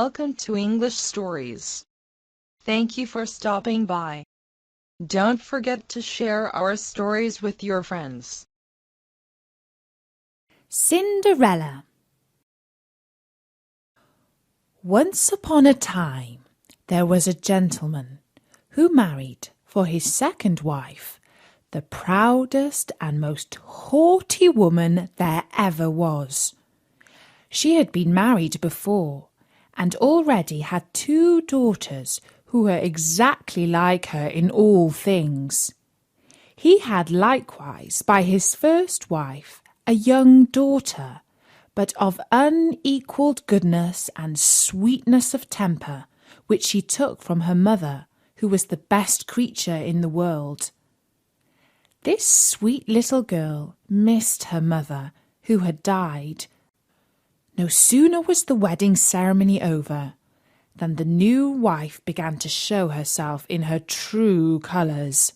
welcome to English Stories. Thank you for stopping by. Don't forget to share our stories with your friends. Cinderella. Once upon a time, there was a gentleman who married for his second wife the proudest and most haughty woman there ever was. She had been married before and already had 2 daughters who were exactly like her in all things. He had likewise by his first wife a young daughter, but of unequalled goodness and sweetness of temper, which she took from her mother, who was the best creature in the world. This sweet little girl missed her mother, who had died. No sooner was the wedding ceremony over than the new wife began to show herself in her true colours.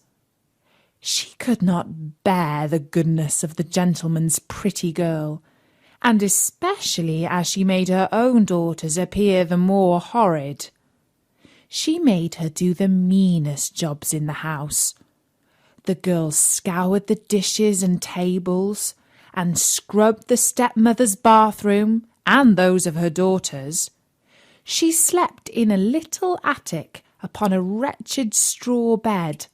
She could not bear the goodness of the gentleman's pretty girl, and especially as she made her own daughters appear the more horrid. She made her do the meanest jobs in the house. The girl scoured the dishes and tables, and scrubbed the stepmother's bathroom and those of her daughters. She slept in a little attic upon a wretched straw bed,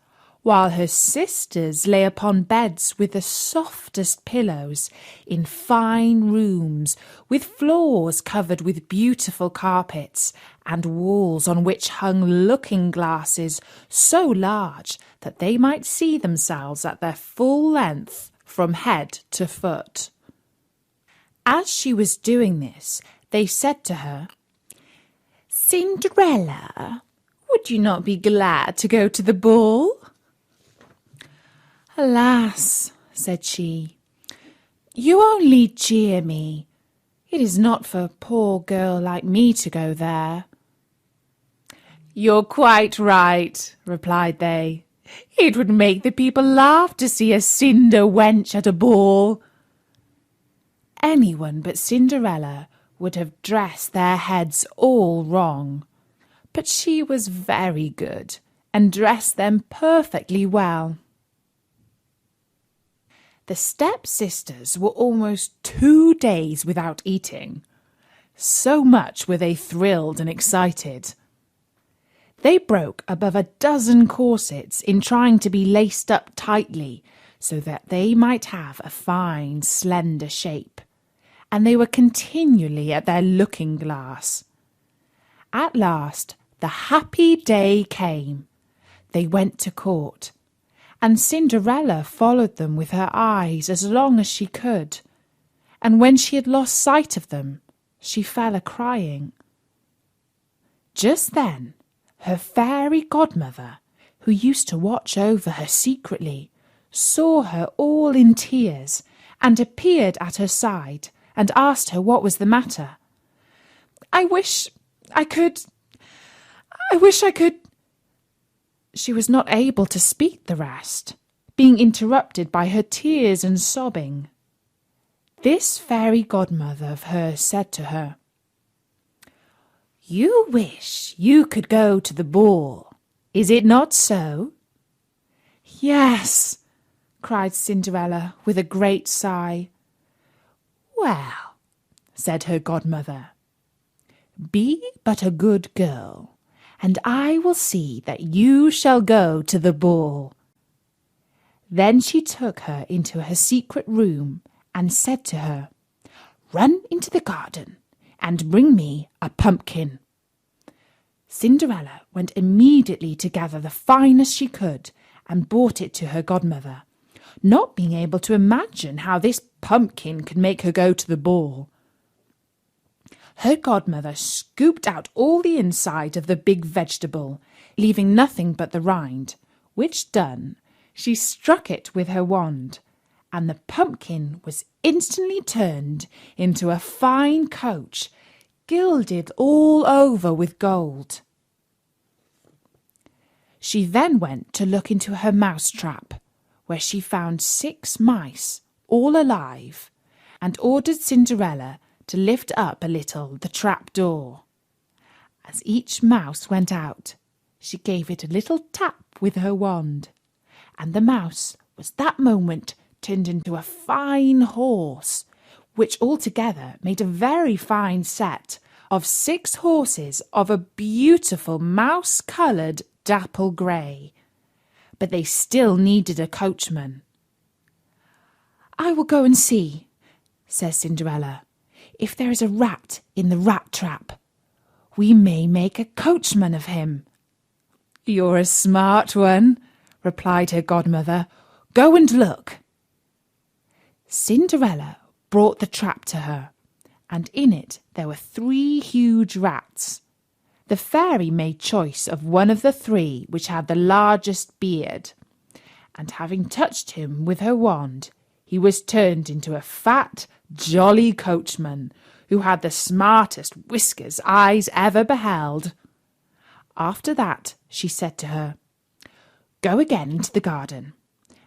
while her sisters lay upon beds with the softest pillows in fine rooms, with floors covered with beautiful carpets, and walls on which hung looking-glasses so large that they might see themselves at their full length from head to foot. As she was doing this, they said to her, "Cinderella, would you not be glad to go to the ball?" "Alas," said she, "you only jeer me. It is not for a poor girl like me to go there." "You're quite right," replied they. "It would make the people laugh to see a cinder wench at a ball." Anyone but Cinderella would have dressed their heads all wrong, but she was very good and dressed them perfectly well. The step-sisters were almost 2 days without eating. So much were they thrilled and excited. They broke above 12 corsets in trying to be laced up tightly so that they might have a fine, slender shape, and they were continually at their looking-glass. At last the happy day came. They went to court, and Cinderella followed them with her eyes as long as she could, and when she had lost sight of them, she fell a-crying. Just then her fairy godmother, who used to watch over her secretly, saw her all in tears, and appeared at her side, and asked her what was the matter. I wish I could. She was not able to speak the rest, being interrupted by her tears and sobbing. This fairy godmother of hers said to her, "You wish you could go to the ball, is it not so?" "Yes," cried Cinderella with a great sigh. "Well," said her godmother, "be but a good girl, and I will see that you shall go to the ball." Then she took her into her secret room and said to her, "Run into the garden and bring me a pumpkin." Cinderella went immediately to gather the finest she could and brought it to her godmother, not being able to imagine how this pumpkin could make her go to the ball. Her godmother scooped out all the inside of the big vegetable, leaving nothing but the rind, which done, she struck it with her wand, and the pumpkin was instantly turned into a fine coach, gilded all over with gold. She then went to look into her mouse-trap, where she found 6 mice, all alive, and ordered Cinderella to lift up a little the trap-door. As each mouse went out, she gave it a little tap with her wand, and the mouse was that moment turned into a fine horse, which altogether made a very fine set of 6 horses of a beautiful mouse-coloured dapple grey. But they still needed a coachman. "I will go and see," says Cinderella, "if there is a rat in the rat trap. We may make a coachman of him." "You're a smart one," replied her godmother. "Go and look." Cinderella brought the trap to her, and in it there were 3 huge rats. The fairy made choice of one of the 3 which had the largest beard, and having touched him with her wand, he was turned into a fat, jolly coachman, who had the smartest whiskers eyes ever beheld. After that she said to her, "Go again into the garden,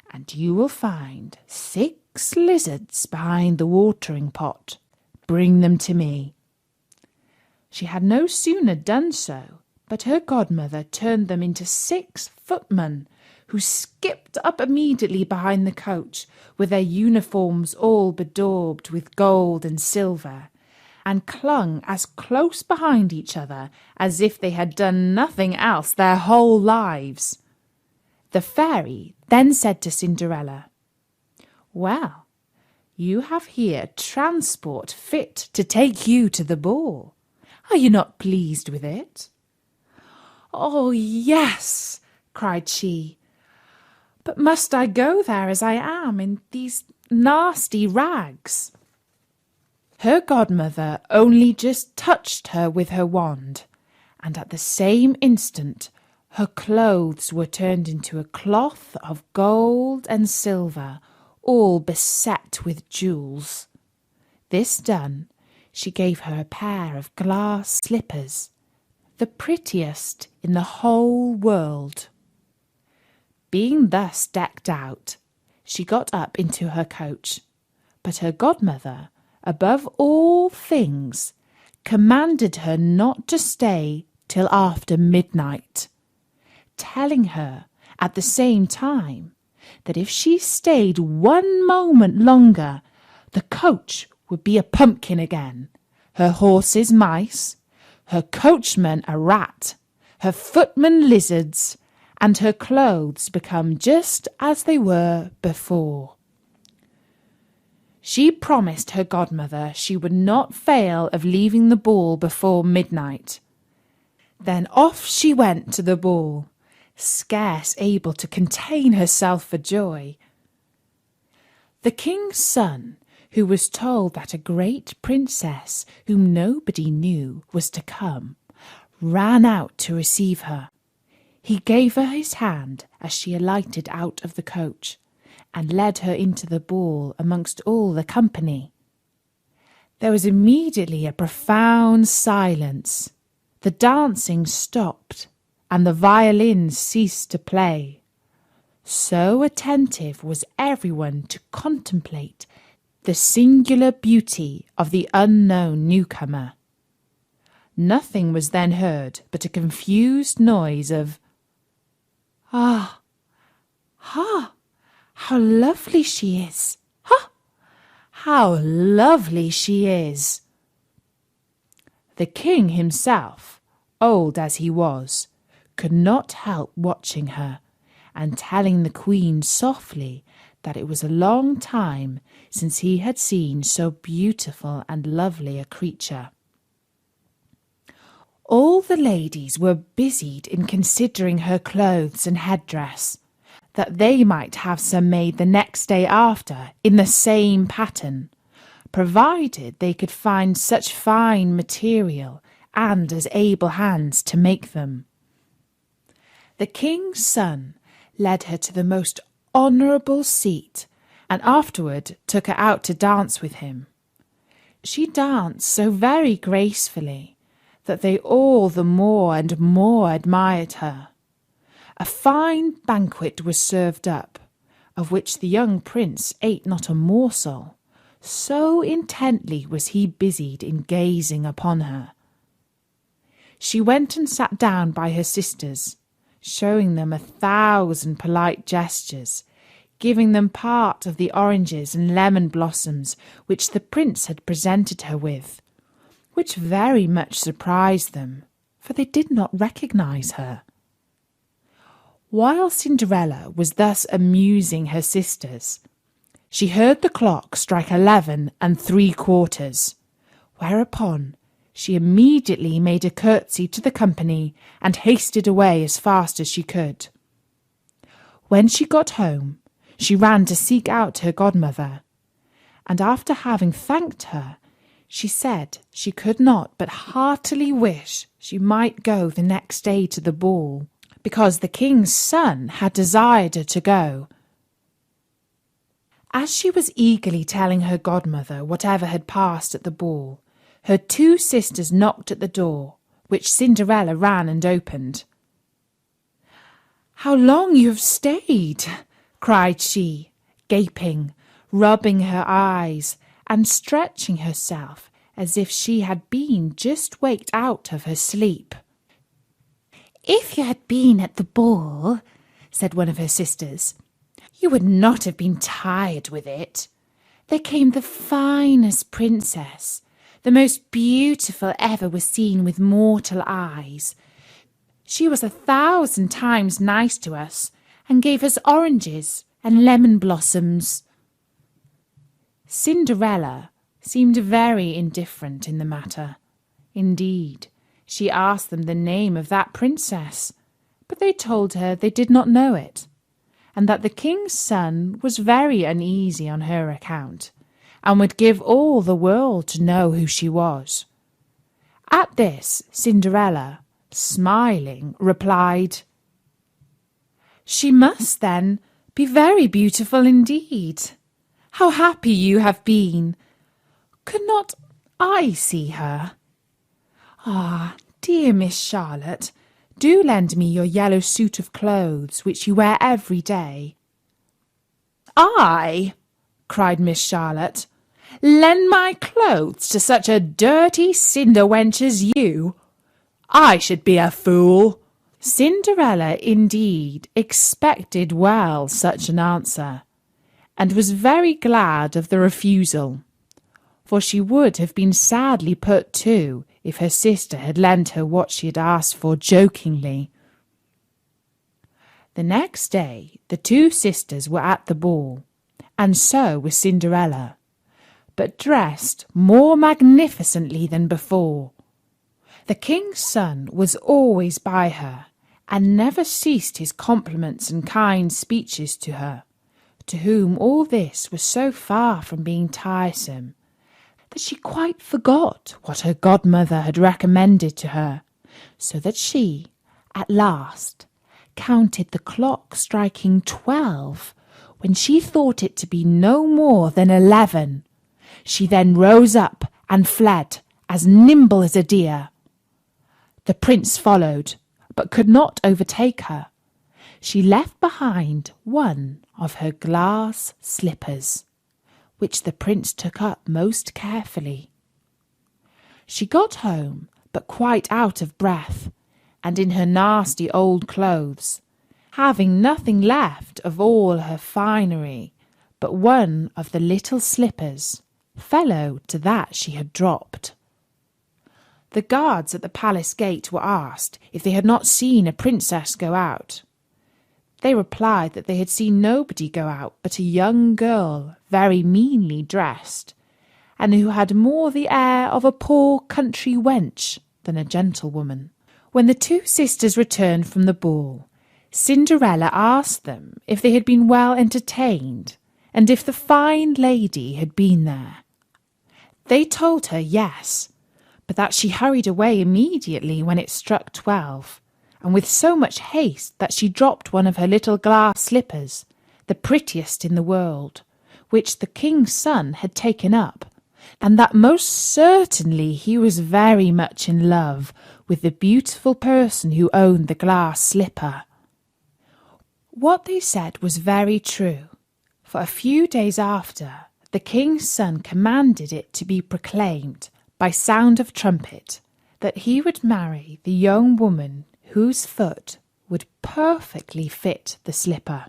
and you will find 6 lizards behind the watering pot. Bring them to me." She had no sooner done so, but her godmother turned them into 6 footmen, who skipped up immediately behind the coach, with their uniforms all bedaubed with gold and silver, and clung as close behind each other as if they had done nothing else their whole lives. The fairy then said to Cinderella, "Well, you have here transport fit to take you to the ball. Are you not pleased with it?" "Oh, yes," cried she, "but must I go there as I am in these nasty rags?" Her godmother only just touched her with her wand, and at the same instant her clothes were turned into a cloth of gold and silver, all beset with jewels. This done, she gave her a pair of glass slippers, the prettiest in the whole world. Being thus decked out, she got up into her coach, but her godmother, above all things, commanded her not to stay till after midnight, telling her at the same time that if she stayed 1 moment longer, the coach would be a pumpkin again, her horses mice, her coachman a rat, her footmen lizards, and her clothes become just as they were before. She promised her godmother she would not fail of leaving the ball before midnight. Then off she went to the ball, scarce able to contain herself for joy. The king's son, who was told that a great princess whom nobody knew was to come, ran out to receive her. He gave her his hand as she alighted out of the coach, and led her into the ball amongst all the company. There was immediately a profound silence. The dancing stopped, and the violins ceased to play. So attentive was everyone to contemplate the singular beauty of the unknown newcomer. Nothing was then heard but a confused noise of "Ah! Ha! How lovely she is! Ha! How lovely she is!" The king himself, old as he was, could not help watching her, and telling the queen softly that it was a long time since he had seen so beautiful and lovely a creature. All the ladies were busied in considering her clothes and headdress, that they might have some made the next day after in the same pattern, provided they could find such fine material and as able hands to make them. The king's son led her to the most honourable seat, and afterward took her out to dance with him. She danced so very gracefully that they all the more and more admired her. A fine banquet was served up, of which the young prince ate not a morsel, so intently was he busied in gazing upon her. she went and sat down by her sisters, showing them 1,000 polite gestures, giving them part of the oranges and lemon blossoms which the prince had presented her with, which very much surprised them, for they did not recognise her. While Cinderella was thus amusing her sisters, she heard the clock strike 11 3/4, whereupon she immediately made a curtsy to the company and hasted away as fast as she could. When she got home, she ran to seek out her godmother, and after having thanked her, she said she could not but heartily wish she might go the next day to the ball, because the king's son had desired her to go. As she was eagerly telling her godmother whatever had passed at the ball, her 2 sisters knocked at the door, which Cinderella ran and opened. "How long you have stayed!" cried she, gaping, rubbing her eyes, and stretching herself as if she had been just waked out of her sleep. "If you had been at the ball," said one of her sisters, "you would not have been tired with it. There came the finest princess, the most beautiful ever was seen with mortal eyes. She was 1,000 times nice to us, and gave us oranges and lemon blossoms." Cinderella seemed very indifferent in the matter. Indeed, she asked them the name of that princess, but they told her they did not know it, and that the king's son was very uneasy on her account, and would give all the world to know who she was. At this, Cinderella, smiling, replied, "She must, then, be very beautiful indeed. How happy you have been! Could not I see her? Ah, dear Miss Charlotte, do lend me your yellow suit of clothes which you wear every day." "I," cried Miss Charlotte, "lend my clothes to such a dirty cinder wench as you? I should be a fool." Cinderella indeed expected well such an answer, and was very glad of the refusal, for she would have been sadly put to if her sister had lent her what she had asked for jokingly. The next day the 2 sisters were at the ball, and so was Cinderella, but dressed more magnificently than before. The king's son was always by her, and never ceased his compliments and kind speeches to her, to whom all this was so far from being tiresome, that she quite forgot what her godmother had recommended to her, so that she, at last, counted the clock striking 12, when she thought it to be no more than 11. She then rose up and fled, as nimble as a deer. The prince followed, but could not overtake her. She left behind one of her glass slippers, which the prince took up most carefully. She got home, but quite out of breath, and in her nasty old clothes, having nothing left of all her finery but one of the little slippers, fellow to that she had dropped. The guards at the palace gate were asked if they had not seen a princess go out. They replied that they had seen nobody go out but a young girl, very meanly dressed, and who had more the air of a poor country wench than a gentlewoman. When the 2 sisters returned from the ball, Cinderella asked them if they had been well entertained, and if the fine lady had been there. They told her yes, but that she hurried away immediately when it struck 12, and with so much haste that she dropped one of her little glass slippers, the prettiest in the world, which the king's son had taken up, and that most certainly he was very much in love with the beautiful person who owned the glass slipper. What they said was very true, for a few days after, the king's son commanded it to be proclaimed, by sound of trumpet, that he would marry the young woman whose foot would perfectly fit the slipper.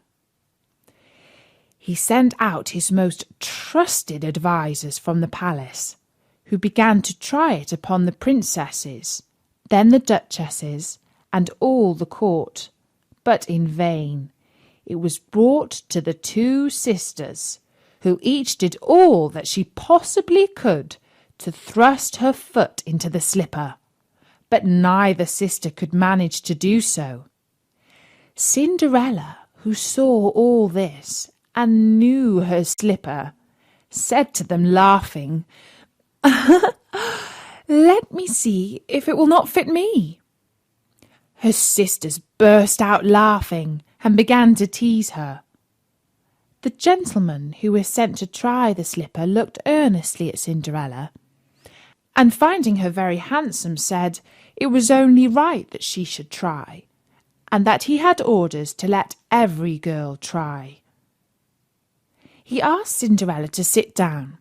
He sent out his most trusted advisers from the palace, who began to try it upon the princesses, then the duchesses, and all the court, but in vain. It was brought to the two sisters, who each did all that she possibly could to thrust her foot into the slipper, but neither sister could manage to do so. Cinderella, who saw all this and knew her slipper, said to them, laughing, "Let me see if it will not fit me." Her sisters burst out laughing and began to tease her. The gentleman who was sent to try the slipper looked earnestly at Cinderella, and finding her very handsome, said it was only right that she should try, and that he had orders to let every girl try. He asked Cinderella to sit down,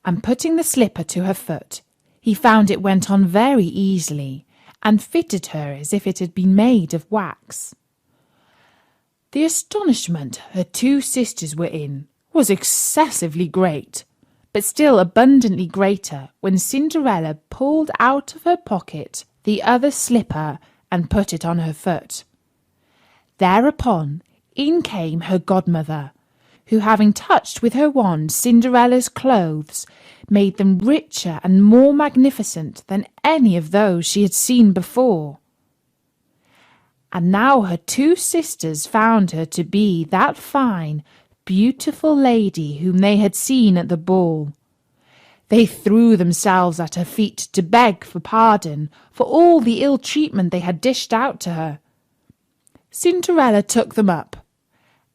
and putting the slipper to her foot, he found it went on very easily, and fitted her as if it had been made of wax. The astonishment her two sisters were in was excessively great, but still abundantly greater when Cinderella pulled out of her pocket the other slipper and put it on her foot. Thereupon in came her godmother, who, having touched with her wand Cinderella's clothes, made them richer and more magnificent than any of those she had seen before. And now her two sisters found her to be that fine, beautiful lady whom they had seen at the ball. They threw themselves at her feet to beg for pardon for all the ill treatment they had dished out to her. Cinderella took them up,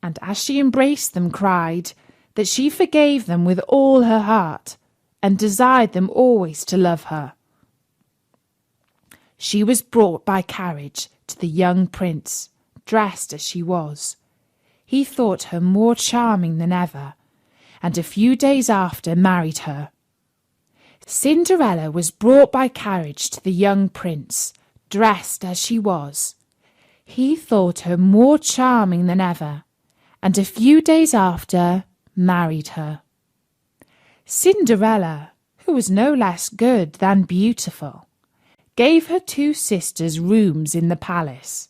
and as she embraced them cried that she forgave them with all her heart, and desired them always to love her. She was brought by carriage to the young prince, dressed as she was. He thought her more charming than ever, and a few days after married her. Cinderella was brought by carriage to the young prince, dressed as she was. He thought her more charming than ever, and a few days after married her. Cinderella, who was no less good than beautiful, gave her two sisters rooms in the palace,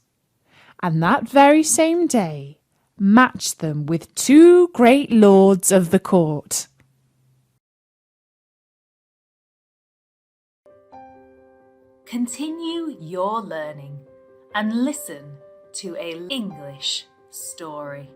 and that very same day matched them with two great lords of the court. Continue your learning and listen to an English story.